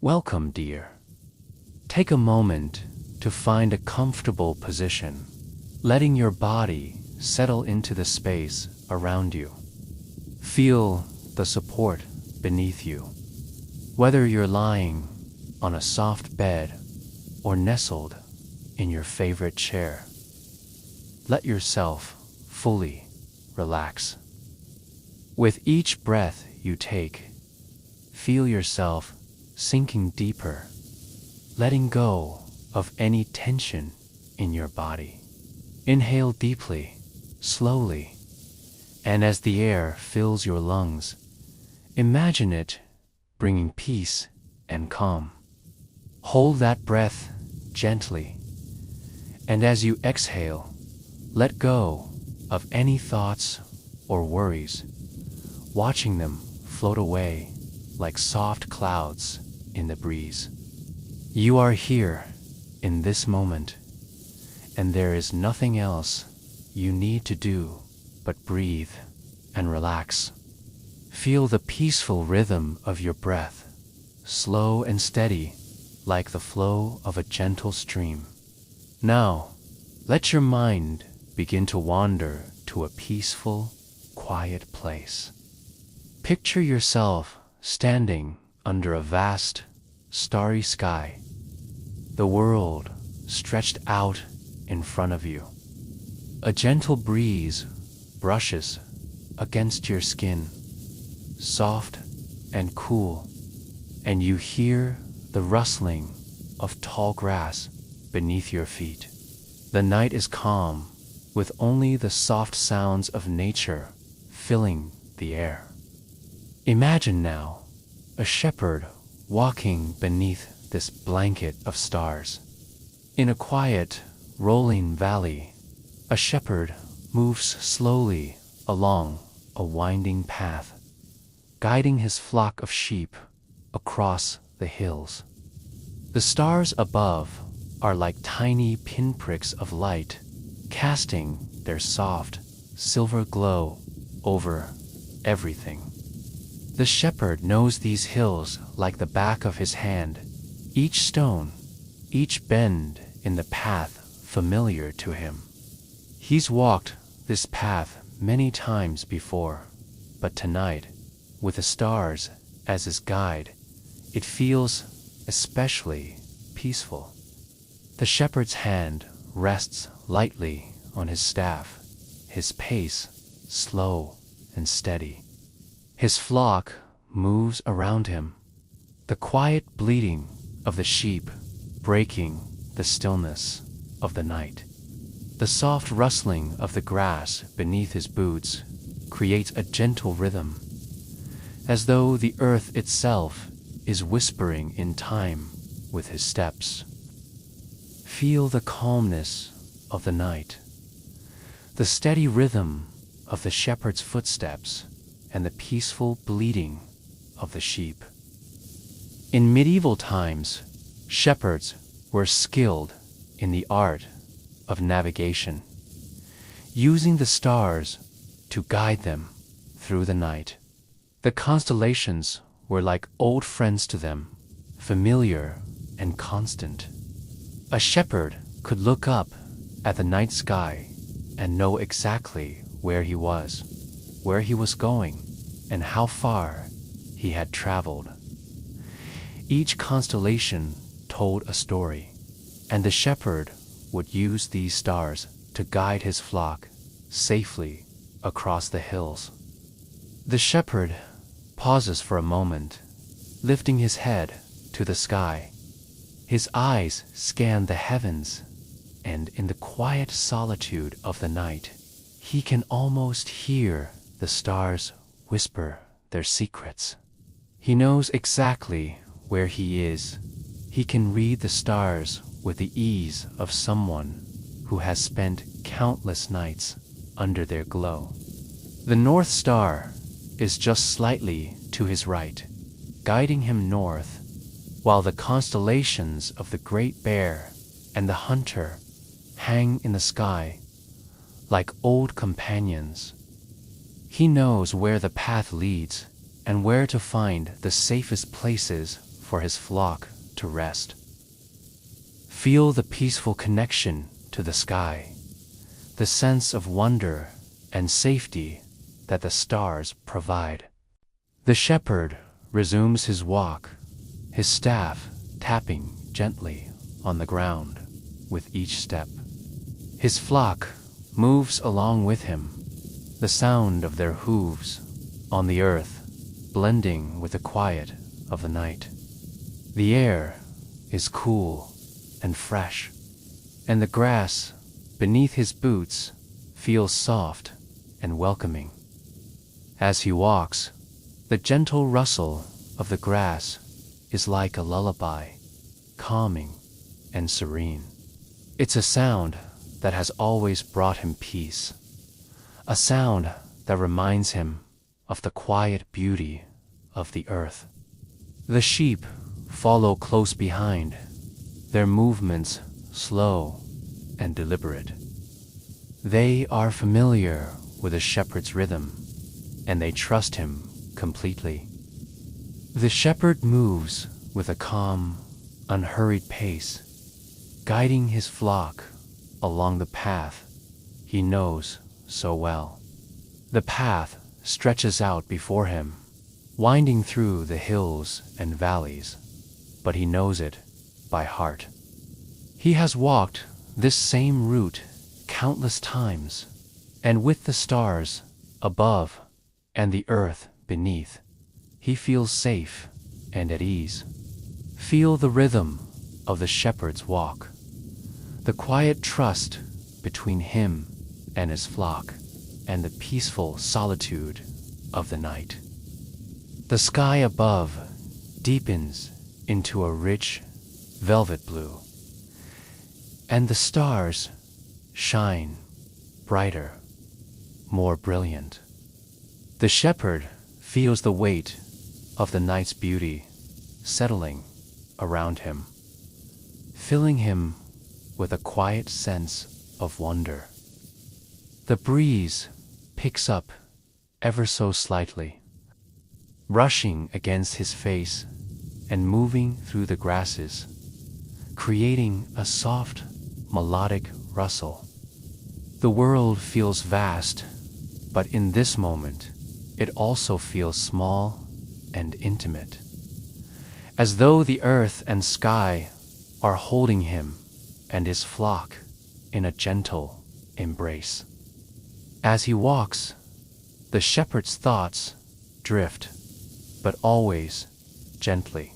Welcome, dear. Take a moment to find a comfortable position, letting your body settle into the space around you. Feel the support beneath you. Whether you're lying on a soft bed or nestled in your favorite chair, let yourself fully relax. With each breath you take, feel yourself sinking deeper, letting go of any tension in your body. Inhale deeply, slowly, and as the air fills your lungs, imagine it bringing peace and calm. Hold that breath gently, and as you exhale, let go of any thoughts or worries, watching them float away like soft clouds in the breeze. You are here in this moment, and there is nothing else you need to do but breathe and relax. Feel the peaceful rhythm of your breath, slow and steady like the flow of a gentle stream. Now, let your mind begin to wander to a peaceful, quiet place. Picture yourself standing under a vast, starry sky, the world stretched out in front of you. A gentle breeze brushes against your skin, soft and cool, and you hear the rustling of tall grass beneath your feet. The night is calm, with only the soft sounds of nature filling the air. Imagine now a shepherd walking beneath this blanket of stars. In a quiet, rolling valley, a shepherd moves slowly along a winding path, guiding his flock of sheep across the hills. The stars above are like tiny pinpricks of light, casting their soft, silver glow over everything. The shepherd knows these hills like the back of his hand, each stone, each bend in the path familiar to him. He's walked this path many times before, but tonight, with the stars as his guide, it feels especially peaceful. The shepherd's hand rests lightly on his staff, his pace slow and steady. His flock moves around him, the quiet bleating of the sheep breaking the stillness of the night. The soft rustling of the grass beneath his boots creates a gentle rhythm, as though the earth itself is whispering in time with his steps. Feel the calmness of the night, the steady rhythm of the shepherd's footsteps, and the peaceful bleating of the sheep. In medieval times, shepherds were skilled in the art of navigation, using the stars to guide them through the night. The constellations were like old friends to them, familiar and constant. A shepherd could look up at the night sky and know exactly where he was going, and how far he had traveled. Each constellation told a story, and the shepherd would use these stars to guide his flock safely across the hills. The shepherd pauses for a moment, lifting his head to the sky. His eyes scan the heavens, and in the quiet solitude of the night, he can almost hear the stars whisper their secrets. He knows exactly where he is. He can read the stars with the ease of someone who has spent countless nights under their glow. The North Star is just slightly to his right, guiding him north, while the constellations of the Great Bear and the Hunter hang in the sky like old companions. He knows where the path leads and where to find the safest places for his flock to rest. Feel the peaceful connection to the sky, the sense of wonder and safety that the stars provide. The shepherd resumes his walk, his staff tapping gently on the ground with each step. His flock moves along with him, the sound of their hooves on the earth blending with the quiet of the night. The air is cool and fresh, and the grass beneath his boots feels soft and welcoming. As he walks, the gentle rustle of the grass is like a lullaby, calming and serene. It's a sound that has always brought him peace, a sound that reminds him of the quiet beauty of the earth. The sheep follow close behind, their movements slow and deliberate. They are familiar with the shepherd's rhythm, and they trust him completely. The shepherd moves with a calm, unhurried pace, guiding his flock along the path he knows so well. The path stretches out before him, winding through the hills and valleys, but he knows it by heart. He has walked this same route countless times, and with the stars above and the earth beneath, he feels safe and at ease. Feel the rhythm of the shepherd's walk, the quiet trust between him and his flock, and the peaceful solitude of the night. The sky above deepens into a rich velvet blue, and the stars shine brighter, more brilliant. The shepherd feels the weight of the night's beauty settling around him, filling him with a quiet sense of wonder. The breeze picks up ever so slightly, brushing against his face and moving through the grasses, creating a soft, melodic rustle. The world feels vast, but in this moment, it also feels small and intimate, as though the earth and sky are holding him and his flock in a gentle embrace. As he walks, the shepherd's thoughts drift, but always gently.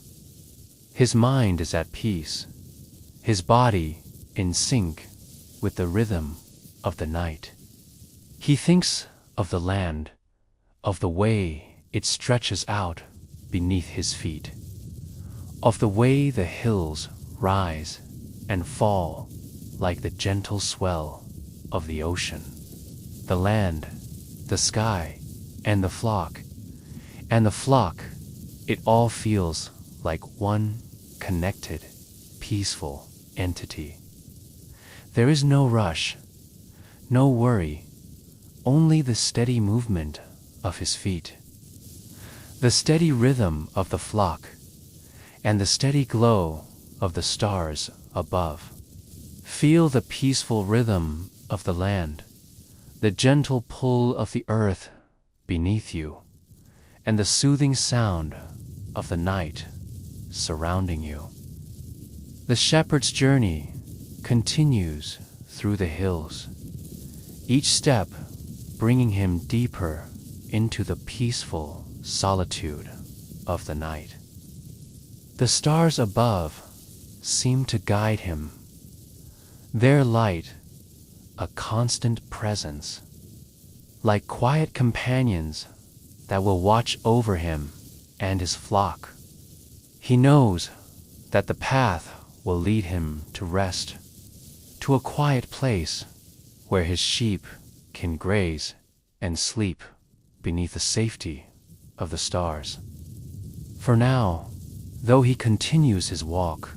His mind is at peace, his body in sync with the rhythm of the night. He thinks of the land, of the way it stretches out beneath his feet, of the way the hills rise and fall like the gentle swell of the ocean. The land, the sky, and the flock, it all feels like one connected, peaceful entity. There is no rush, no worry, only the steady movement of his feet, the steady rhythm of the flock, and the steady glow of the stars above. Feel the peaceful rhythm of the land, the gentle pull of the earth beneath you, and the soothing sound of the night surrounding you. The shepherd's journey continues through the hills, each step bringing him deeper into the peaceful solitude of the night. The stars above seem to guide him, their light a constant presence, like quiet companions that will watch over him and his flock. He knows that the path will lead him to rest, to a quiet place where his sheep can graze and sleep beneath the safety of the stars. For now, though he continues his walk,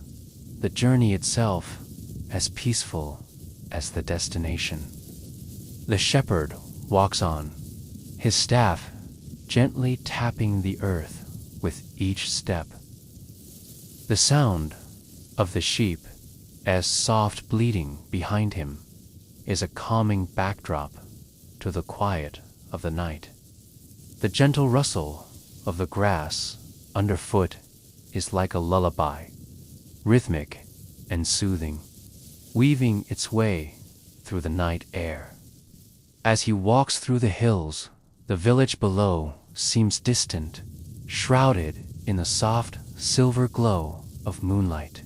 the journey itself as peaceful as the destination. The shepherd walks on, his staff gently tapping the earth with each step. The sound of the sheep, as soft bleating behind him, is a calming backdrop to the quiet of the night. The gentle rustle of the grass underfoot is like a lullaby, rhythmic and soothing, weaving its way through the night air. As he walks through the hills, the village below seems distant, shrouded in a soft silver glow of moonlight.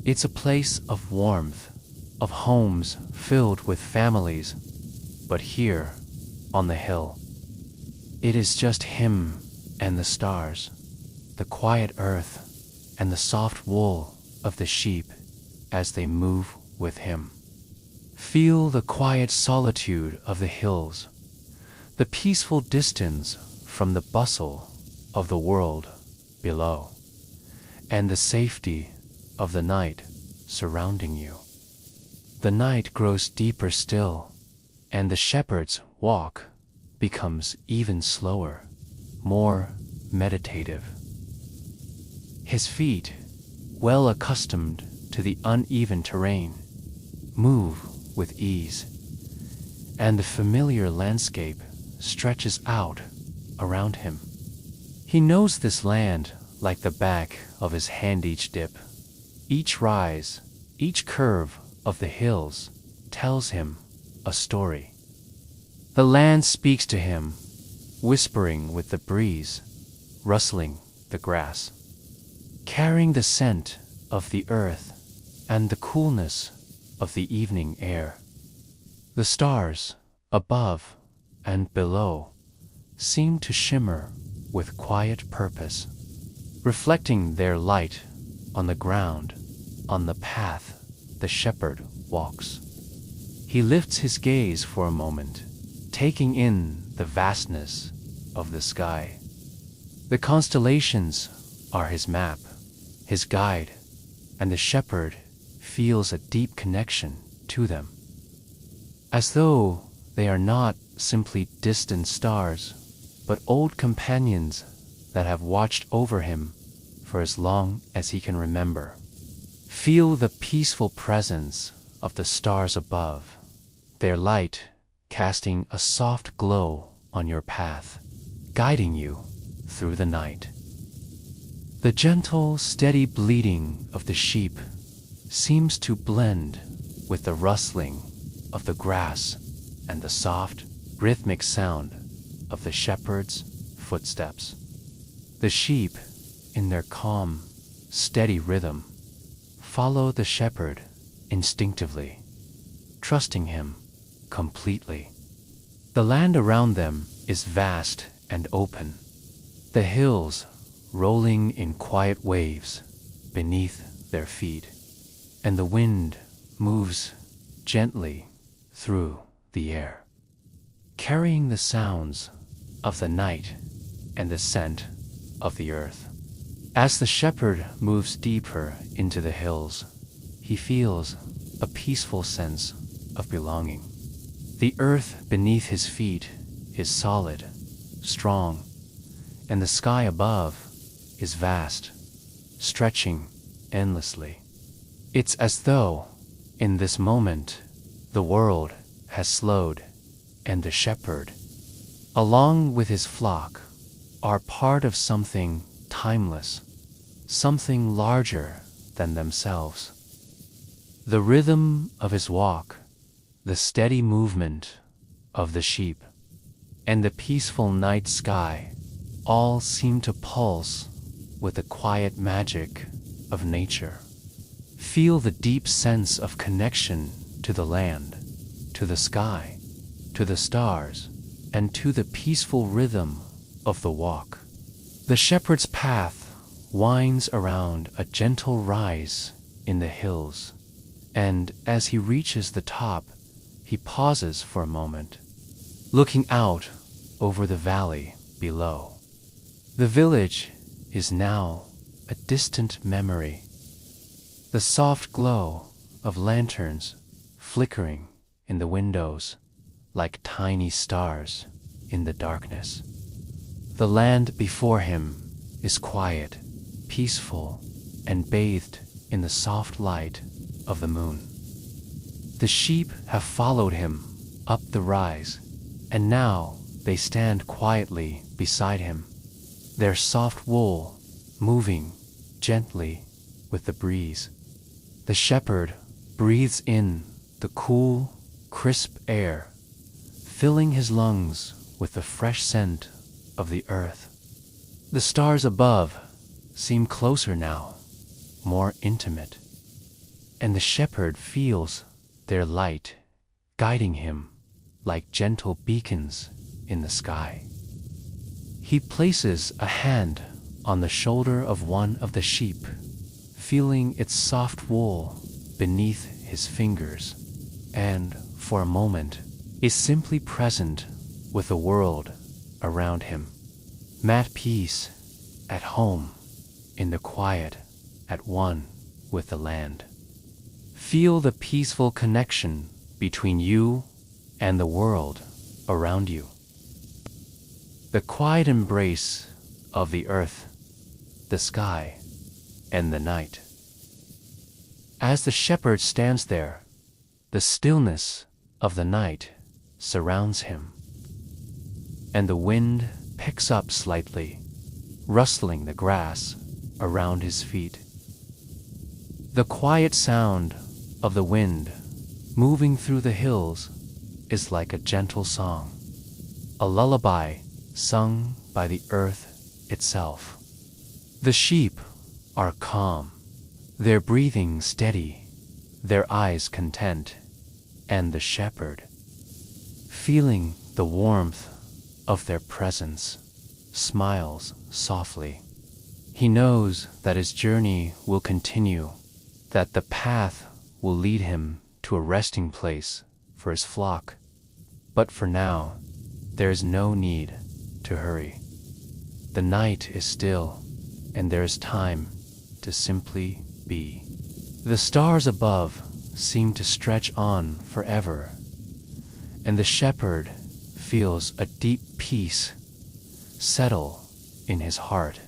It's a place of warmth, of homes filled with families, but here, on the hill, it is just him and the stars, the quiet earth and the soft wool of the sheep as they move with him. Feel the quiet solitude of the hills, the peaceful distance from the bustle of the world below, and the safety of the night surrounding you. The night grows deeper still, and the shepherd's walk becomes even slower, more meditative. His feet, well accustomed to the uneven terrain, move with ease, and the familiar landscape stretches out around him. He knows this land like the back of his hand. Each dip, each rise, each curve of the hills tells him a story. The land speaks to him, whispering with the breeze, rustling the grass, carrying the scent of the earth and the coolness of the evening air. The stars above and below seem to shimmer with quiet purpose, reflecting their light on the ground, on the path the shepherd walks. He lifts his gaze for a moment, taking in the vastness of the sky. The constellations are his map, his guide, and the shepherd feels a deep connection to them, as though they are not simply distant stars, but old companions that have watched over him for as long as he can remember. Feel the peaceful presence of the stars above, their light casting a soft glow on your path, guiding you through the night. The gentle, steady bleating of the sheep seems to blend with the rustling of the grass and the soft, rhythmic sound of the shepherd's footsteps. The sheep, in their calm, steady rhythm, follow the shepherd instinctively, trusting him completely. The land around them is vast and open, the hills rolling in quiet waves beneath their feet, and the wind moves gently through the air, carrying the sounds of the night and the scent of the earth. As the shepherd moves deeper into the hills, he feels a peaceful sense of belonging. The earth beneath his feet is solid, strong, and the sky above is vast, stretching endlessly. It's as though, in this moment, the world has slowed, and the shepherd, along with his flock, are part of something timeless, something larger than themselves. The rhythm of his walk, the steady movement of the sheep, and the peaceful night sky all seem to pulse with the quiet magic of nature. Feel the deep sense of connection to the land, to the sky, to the stars, and to the peaceful rhythm of the walk. The shepherd's path winds around a gentle rise in the hills, and as he reaches the top, he pauses for a moment, looking out over the valley below. The village is now a distant memory, the soft glow of lanterns flickering in the windows like tiny stars in the darkness. The land before him is quiet, peaceful, and bathed in the soft light of the moon. The sheep have followed him up the rise, and now they stand quietly beside him, their soft wool moving gently with the breeze. The shepherd breathes in the cool, crisp air, filling his lungs with the fresh scent of the earth. The stars above seem closer now, more intimate, and the shepherd feels their light guiding him like gentle beacons in the sky. He places a hand on the shoulder of one of the sheep, feeling its soft wool beneath his fingers, and for a moment is simply present with the world around him, at peace, at home, in the quiet, at one with the land. Feel the peaceful connection between you and the world around you. The quiet embrace of the earth, the sky, and the night. As the shepherd stands there, the stillness of the night surrounds him, and the wind picks up slightly, rustling the grass around his feet. The quiet sound of the wind moving through the hills is like a gentle song, a lullaby sung by the earth itself. The sheep are calm, their breathing steady, their eyes content, and the shepherd, feeling the warmth of their presence, smiles softly. He knows that his journey will continue, that the path will lead him to a resting place for his flock. But for now, there is no need to hurry. The night is still, and there is time to simply be. The stars above seem to stretch on forever, and the shepherd feels a deep peace settle in his heart.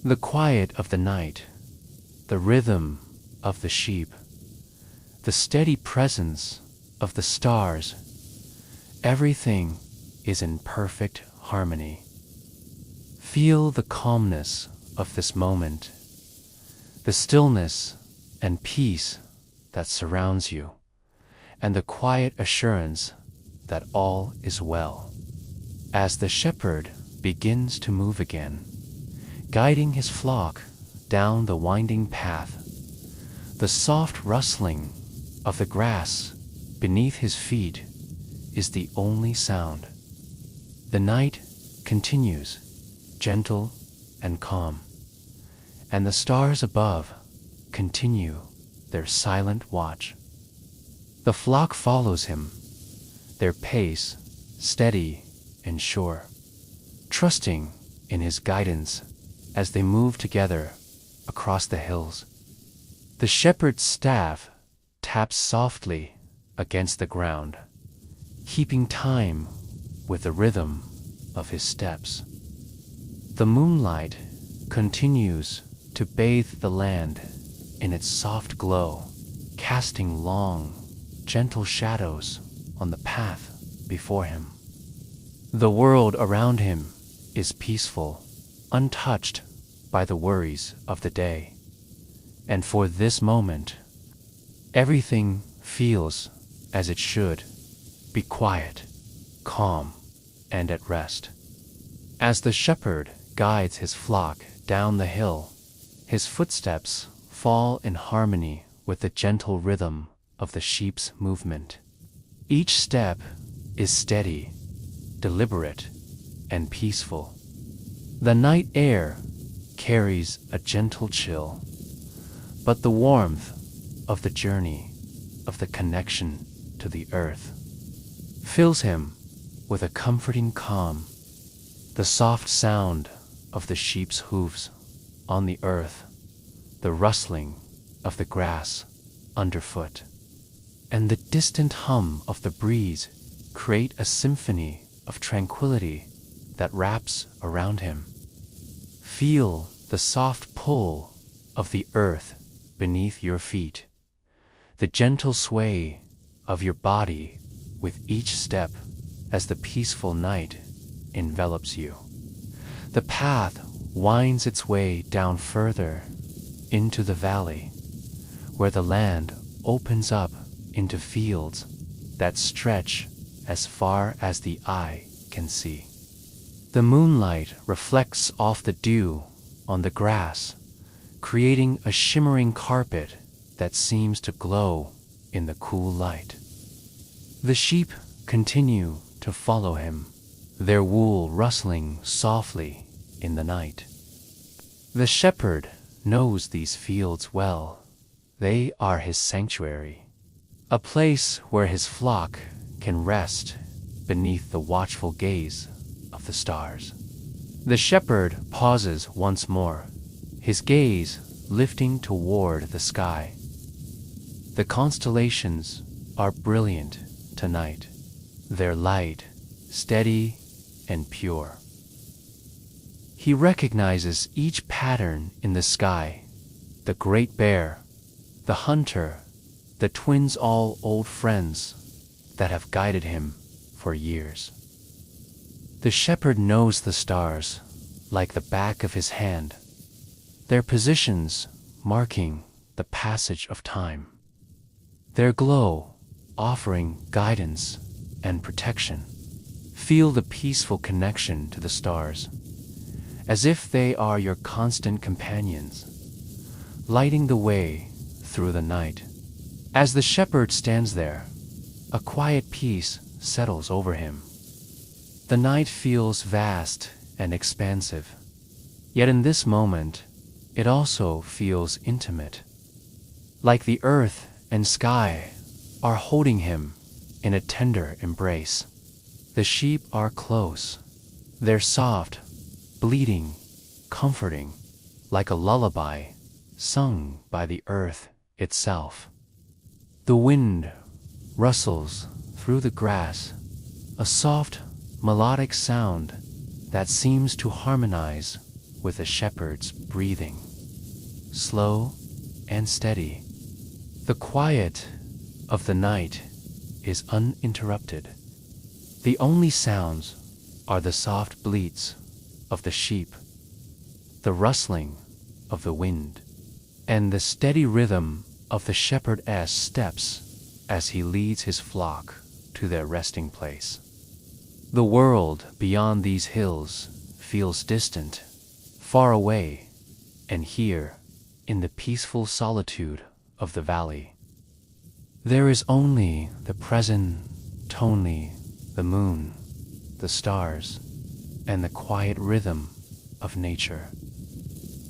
The quiet of the night, the rhythm of the sheep, the steady presence of the stars, everything is in perfect harmony. Feel the calmness of this moment, the stillness and peace that surrounds you, and the quiet assurance that all is well. As the shepherd begins to move again, guiding his flock down the winding path, the soft rustling of the grass beneath his feet is the only sound. The night continues, gentle and calm, and the stars above continue their silent watch. The flock follows him, their pace steady and sure, trusting in his guidance as they move together across the hills. The shepherd's staff taps softly against the ground, keeping time with the rhythm of his steps. The moonlight continues to bathe the land in its soft glow, casting long, gentle shadows on the path before him. The world around him is peaceful, untouched by the worries of the day. And for this moment, everything feels as it should, be quiet, calm, and at rest. As the shepherd guides his flock down the hill, his footsteps fall in harmony with the gentle rhythm of the sheep's movement. Each step is steady, deliberate, and peaceful. The night air carries a gentle chill, but the warmth of the journey, of the connection to the earth, fills him with a comforting calm. The soft sound of the sheep's hooves on the earth, the rustling of the grass underfoot, and the distant hum of the breeze create a symphony of tranquility that wraps around him. Feel the soft pull of the earth beneath your feet, the gentle sway of your body with each step as the peaceful night envelops you. The path winds its way down further into the valley, where the land opens up into fields that stretch as far as the eye can see. The moonlight reflects off the dew on the grass, creating a shimmering carpet that seems to glow in the cool light. The sheep continue to follow him, their wool rustling softly in the night. The shepherd knows these fields well. They are his sanctuary, a place where his flock can rest beneath the watchful gaze of the stars. The shepherd pauses once more, his gaze lifting toward the sky. The constellations are brilliant tonight, their light steady and pure. He recognizes each pattern in the sky: the great bear, the hunter, the twins, all old friends that have guided him for years. The shepherd knows the stars like the back of his hand, their positions marking the passage of time, their glow offering guidance and protection. Feel the peaceful connection to the stars, as if they are your constant companions, lighting the way through the night. As the shepherd stands there, a quiet peace settles over him. The night feels vast and expansive, yet in this moment, it also feels intimate, like the earth and sky are holding him in a tender embrace. The sheep are close, their soft, bleating, comforting, like a lullaby sung by the earth itself. The wind rustles through the grass, a soft, melodic sound that seems to harmonize with the shepherd's breathing, slow and steady. The quiet of the night is uninterrupted. The only sounds are the soft bleats of the sheep, the rustling of the wind, and the steady rhythm of the shepherd's steps as he leads his flock to their resting place. The world beyond these hills feels distant, far away, and here, in the peaceful solitude of the valley, there is only the present, only the moon, the stars, and the quiet rhythm of nature.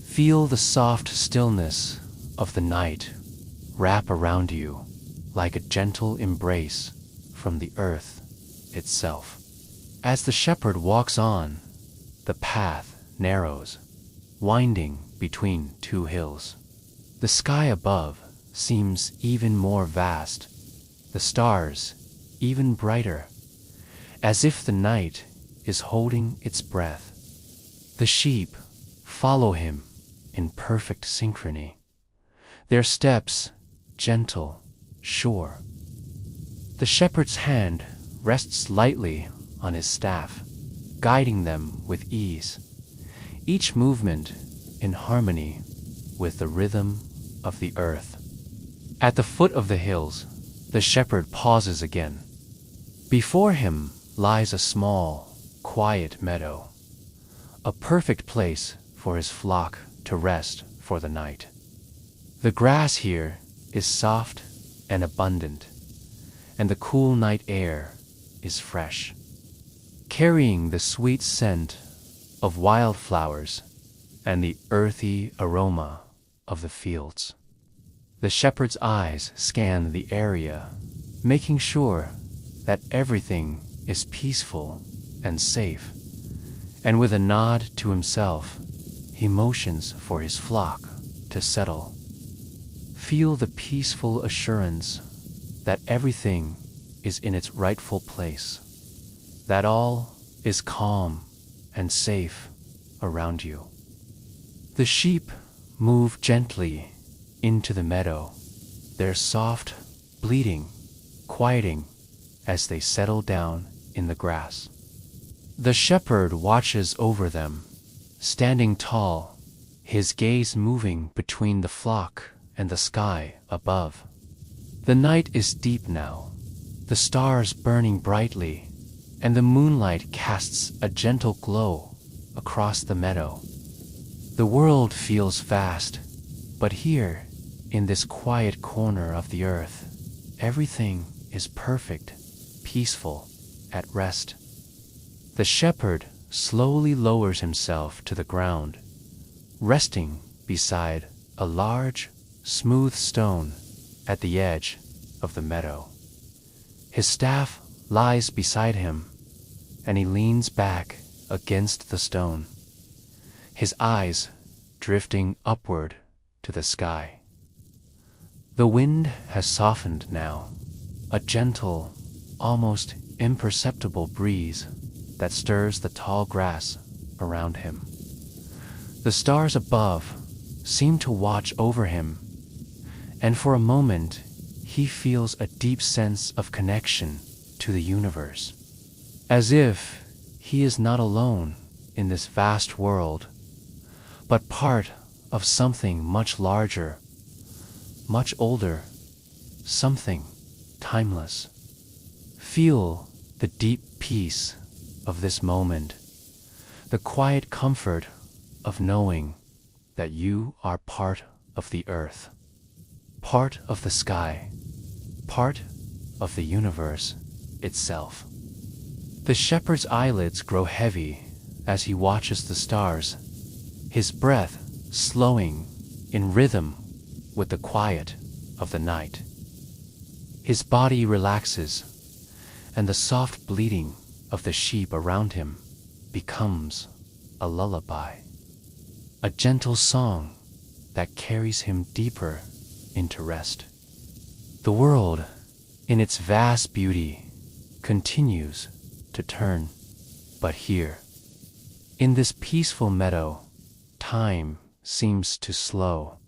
Feel the soft stillness of the night wrap around you like a gentle embrace from the earth itself. As the shepherd walks on, the path narrows, winding between two hills. The sky above seems even more vast, the stars even brighter, as if the night is holding its breath. The sheep follow him in perfect synchrony, their steps gentle, sure. The shepherd's hand rests lightly on his staff, guiding them with ease, each movement in harmony with the rhythm of the earth. At the foot of the hills, the shepherd pauses again. Before him lies a small, quiet meadow, a perfect place for his flock to rest for the night. The grass here is soft and abundant, and the cool night air is fresh, carrying the sweet scent of wildflowers and the earthy aroma of the fields. The shepherd's eyes scan the area, making sure that everything is peaceful and safe, and with a nod to himself, he motions for his flock to settle. Feel the peaceful assurance that everything is in its rightful place, that all is calm and safe around you. The sheep move gently into the meadow, their soft bleating quieting as they settle down in the grass. The shepherd watches over them, standing tall, his gaze moving between the flock and the sky above. The night is deep now, the stars burning brightly, and the moonlight casts a gentle glow across the meadow. The world feels vast, but here, in this quiet corner of the earth, everything is perfect, peaceful, at rest. The shepherd slowly lowers himself to the ground, resting beside a large, smooth stone at the edge of the meadow. His staff lies beside him, and he leans back against the stone, his eyes drifting upward to the sky. The wind has softened now, a gentle, almost imperceptible breeze that stirs the tall grass around him. The stars above seem to watch over him, and for a moment he feels a deep sense of connection to the universe, as if he is not alone in this vast world, but part of something much larger, much older, something timeless. Feel the deep peace of this moment, the quiet comfort of knowing that you are part of the earth, part of the sky, part of the universe itself. The shepherd's eyelids grow heavy as he watches the stars, his breath slowing in rhythm with the quiet of the night. His body relaxes, and the soft bleating of the sheep around him becomes a lullaby, a gentle song that carries him deeper into rest. The world, in its vast beauty, continues to turn, but here, in this peaceful meadow, time seems to slow,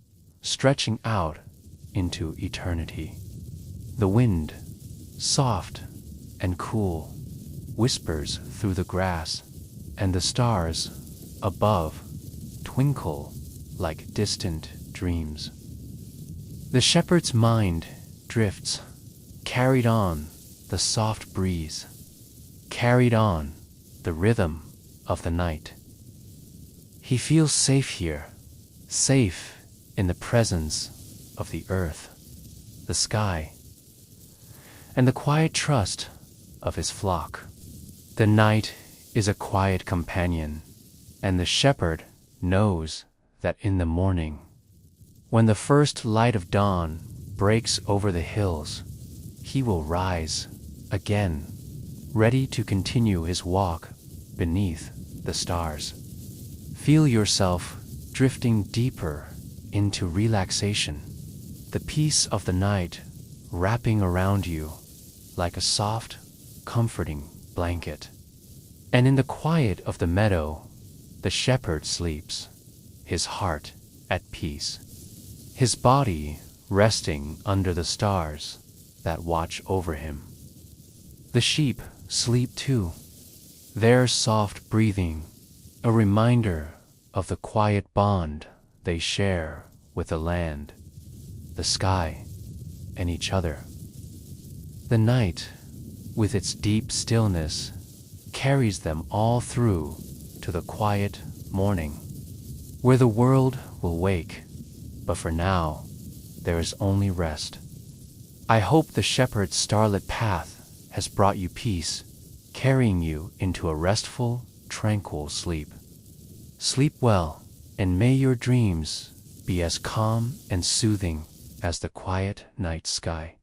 stretching out into eternity. The wind, soft and cool, whispers through the grass, and the stars above twinkle like distant dreams. The shepherd's mind drifts, carried on the soft breeze, carried on the rhythm of the night. He feels safe here, safe in the presence of the earth, the sky, and the quiet trust of his flock. The night is a quiet companion, and the shepherd knows that in the morning, when the first light of dawn breaks over the hills, he will rise again, ready to continue his walk beneath the stars. Feel yourself drifting deeper into relaxation, the peace of the night wrapping around you like a soft, comforting blanket. And in the quiet of the meadow, the shepherd sleeps, his heart at peace, his body resting under the stars that watch over him. The sheep sleep too, their soft breathing a reminder of the quiet bond they share with the land, the sky, and each other. The night, with its deep stillness, carries them all through to the quiet morning, where the world will wake, but for now, there is only rest. I hope the shepherd's starlit path has brought you peace, carrying you into a restful, tranquil sleep. Sleep well, and may your dreams be as calm and soothing as the quiet night sky.